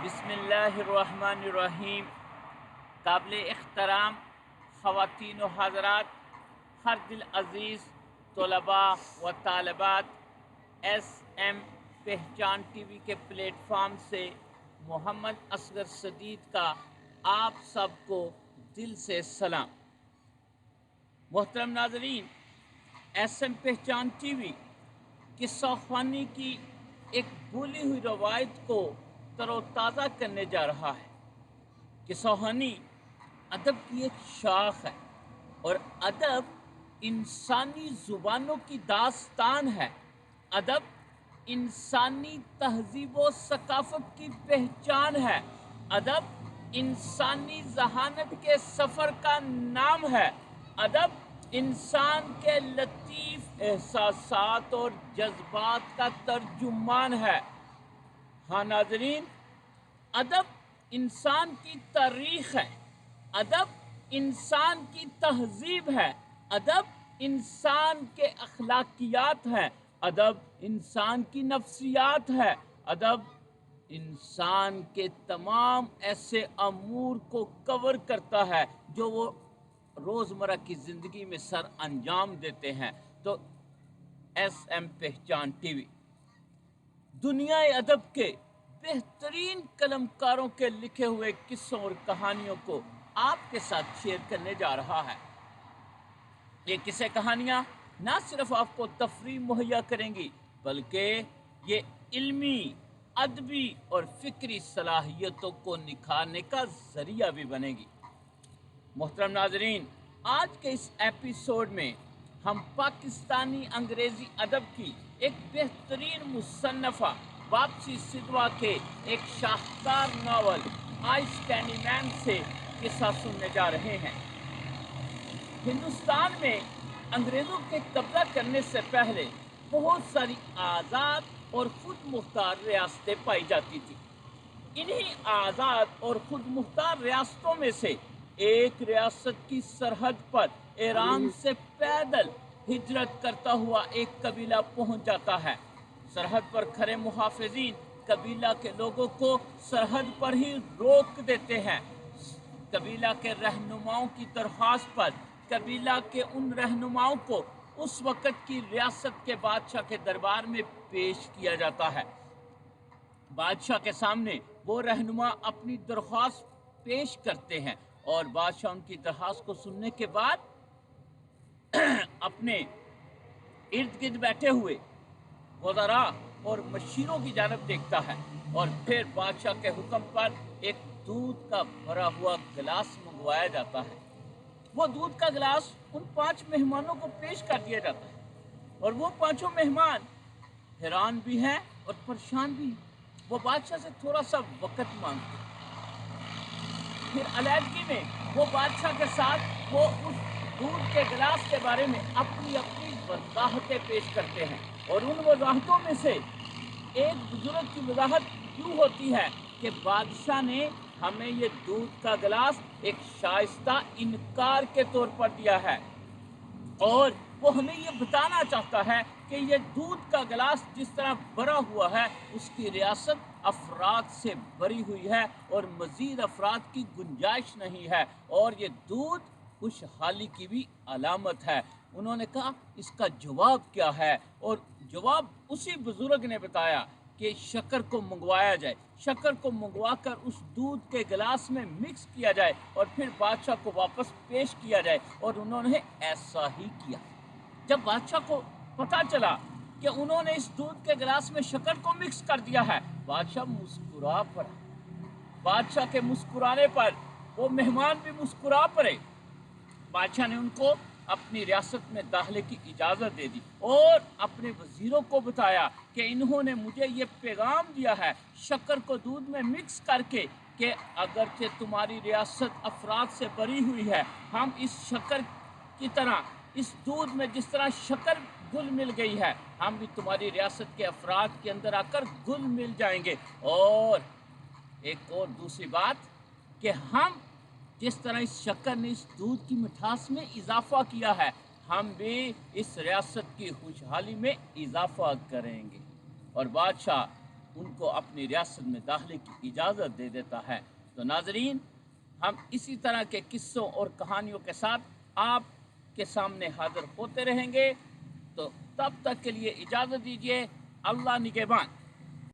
بسم اللہ الرحمن الرحیم۔ قابل احترام خواتین و حضرات، ہر دل عزیز طلباء و طالبات، ایس ایم پہچان ٹی وی کے پلیٹ فارم سے محمد اصغر سدید کا آپ سب کو دل سے سلام۔ محترم ناظرین، ایس ایم پہچان ٹی وی قصہ خوانی کی ایک بھولی ہوئی روایت کو تر و تازہ کرنے جا رہا ہے۔ قصہ خوانی ادب کی ایک شاخ ہے اور ادب انسانی زبانوں کی داستان ہے۔ ادب انسانی تہذیب و ثقافت کی پہچان ہے۔ ادب انسانی ذہانت کے سفر کا نام ہے۔ ادب انسان کے لطیف احساسات اور جذبات کا ترجمان ہے۔ ہاں ناظرین، ادب انسان کی تاریخ ہے، ادب انسان کی تہذیب ہے، ادب انسان کے اخلاقیات ہیں، ادب انسان کی نفسیات ہے، ادب انسان کے تمام ایسے امور کو کور کرتا ہے جو وہ روزمرہ کی زندگی میں سر انجام دیتے ہیں۔ تو ایس ایم پہچان ٹی وی دنیا ادب کے بہترین قلمکاروں کے لکھے ہوئے قصوں اور کہانیوں کو آپ کے ساتھ شیئر کرنے جا رہا ہے۔ یہ قصے کہانیاں نہ صرف آپ کو تفریح مہیا کریں گی بلکہ یہ علمی، ادبی اور فکری صلاحیتوں کو نکھارنے کا ذریعہ بھی بنے گی۔ محترم ناظرین، آج کے اس ایپیسوڈ میں ہم پاکستانی انگریزی ادب کی ایک بہترین مصنفہ واپسی سدوا کے ایک شاہکار ناول آئس کینڈی مین سے قصہ سننے جا رہے ہیں۔ ہندوستان میں انگریزوں کے قبضہ کرنے سے پہلے بہت ساری آزاد اور خود مختار ریاستیں پائی جاتی تھیں۔ انہی آزاد اور خود مختار ریاستوں میں سے ایک ریاست کی سرحد پر ایران سے پیدل ہجرت کرتا ہوا ایک قبیلہ پہنچ جاتا ہے۔ سرحد پر کھڑے محافظین قبیلہ کے لوگوں کو سرحد پر ہی روک دیتے ہیں۔ قبیلہ کے رہنماؤں کی درخواست پر قبیلہ کے ان رہنماؤں کو اس وقت کی ریاست کے بادشاہ کے دربار میں پیش کیا جاتا ہے۔ بادشاہ کے سامنے وہ رہنما اپنی درخواست پیش کرتے ہیں اور بادشاہ ان کی درخواست کو سننے کے بعد اپنے ارد گرد بیٹھے ہوئے وزراء اور مشیروں کی جانب دیکھتا ہے اور پھر بادشاہ کے حکم پر ایک دودھ کا بھرا ہوا گلاس منگوایا جاتا ہے۔ وہ دودھ کا گلاس ان 5 مہمانوں کو پیش کر دیا جاتا ہے اور وہ 5 مہمان حیران بھی ہیں اور پریشان بھی ہیں۔ وہ بادشاہ سے تھوڑا سا وقت مانگتے ہیں، پھر علیحدگی میں وہ بادشاہ کے ساتھ وہ اس دودھ کے گلاس کے بارے میں اپنی وضاحتیں پیش کرتے ہیں، اور ان وضاحتوں میں سے ایک بزرگ کی وضاحت یوں ہوتی ہے کہ بادشاہ نے ہمیں یہ دودھ کا گلاس ایک شائستہ انکار کے طور پر دیا ہے اور وہ ہمیں یہ بتانا چاہتا ہے کہ یہ دودھ کا گلاس جس طرح بھرا ہوا ہے اس کی ریاست افراد سے بھری ہوئی ہے اور مزید افراد کی گنجائش نہیں ہے، اور یہ دودھ خوشحالی کی بھی علامت ہے۔ انہوں نے کہا اس کا جواب کیا ہے، اور جواب اسی بزرگ نے بتایا کہ شکر کو منگوایا جائے، شکر کو منگوا کر اس دودھ کے گلاس میں مکس کیا جائے اور پھر بادشاہ کو واپس پیش کیا جائے، اور انہوں نے ایسا ہی کیا۔ جب بادشاہ کو پتہ چلا کہ انہوں نے اس دودھ کے گلاس میں شکر کو مکس کر دیا ہے، بادشاہ مسکرا پڑا۔ بادشاہ کے مسکرانے پر وہ مہمان بھی مسکرا پڑے۔ بادشاہ نے ان کو اپنی ریاست میں داخلے کی اجازت دے دی اور اپنے وزیروں کو بتایا کہ انہوں نے مجھے یہ پیغام دیا ہے شکر کو دودھ میں مکس کر کے کہ اگرچہ تمہاری ریاست افراد سے بھری ہوئی ہے، ہم اس شکر کی طرح اس دودھ میں جس طرح شکر گل مل گئی ہے، ہم بھی تمہاری ریاست کے افراد کے اندر آ کر گل مل جائیں گے۔ اور ایک اور دوسری بات کہ ہم جس طرح اس شکر نے اس دودھ کی مٹھاس میں اضافہ کیا ہے، ہم بھی اس ریاست کی خوشحالی میں اضافہ کریں گے۔ اور بادشاہ ان کو اپنی ریاست میں داخلے کی اجازت دے دیتا ہے۔ تو ناظرین، ہم اسی طرح کے قصوں اور کہانیوں کے ساتھ آپ کے سامنے حاضر ہوتے رہیں گے، تو تب تک کے لیے اجازت دیجیے۔ اللہ نگہبان۔